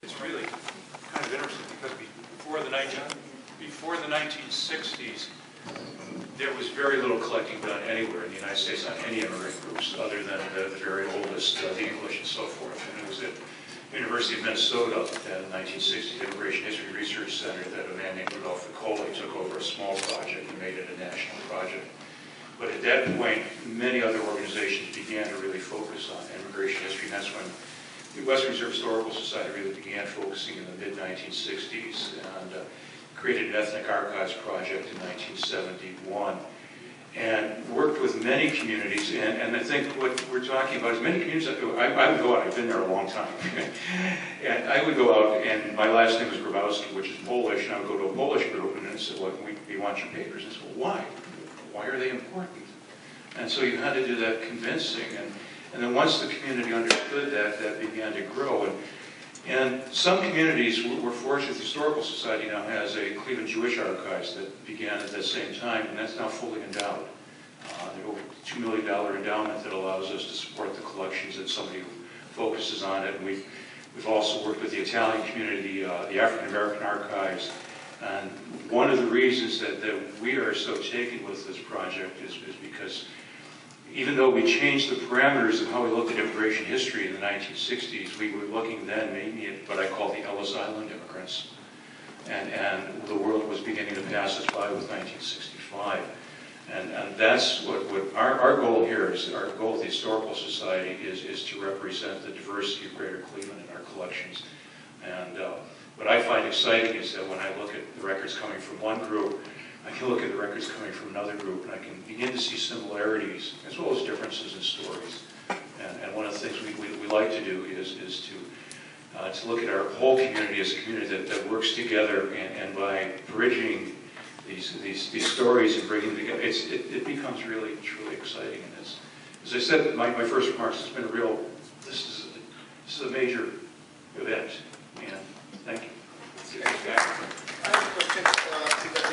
It's really kind of interesting because before the 1960s, there was very little collecting done anywhere in the United States on any immigrant groups other than the very oldest, the English and so forth. And it was at University of Minnesota in the 1960s Immigration History Research Center that a man named Rudolph Ficoli took over a small project and made it a national project. But at that point, many other organizations began to really focus on immigration history, and that's when the Western Reserve Historical Society really began focusing in the mid-1960s and created an ethnic archives project in 1971 and worked with many communities. And I think what we're talking about is many communities. I would go out, I've been there a long time, and I would go out, and my last name was Grabowski, which is Polish, and I would go to a Polish group and I said, well, we want your papers. And I said, well, why? Why are they important? And so you had to do that convincing. And then once the community understood that, that began to grow. And some communities were fortunate. The Historical Society now has a Cleveland Jewish Archives that began at that same time, and that's now fully endowed. There's over $2 million endowment that allows us to support the collections that somebody who focuses on it. And we've also worked with the Italian community, the African American Archives. And one of the reasons that we are so taken with this project is because even though we changed the parameters of how we looked at immigration history in the 1960s, we were looking then mainly at what I call the Ellis Island immigrants. And the world was beginning to pass us by with 1965. And that's what our goal here is, our goal at the Historical Society is to represent the diversity of Greater Cleveland in our collections. And what I find exciting is that when I look at the records coming from one group, I can look at the records coming from another group, and I can begin to see similarities as well as differences in stories. And one of the things we like to do is to look at our whole community as a community that works together, and by bridging these stories and bringing them together, it becomes really truly exciting. And as I said in my first remarks, it's been a real. This is a major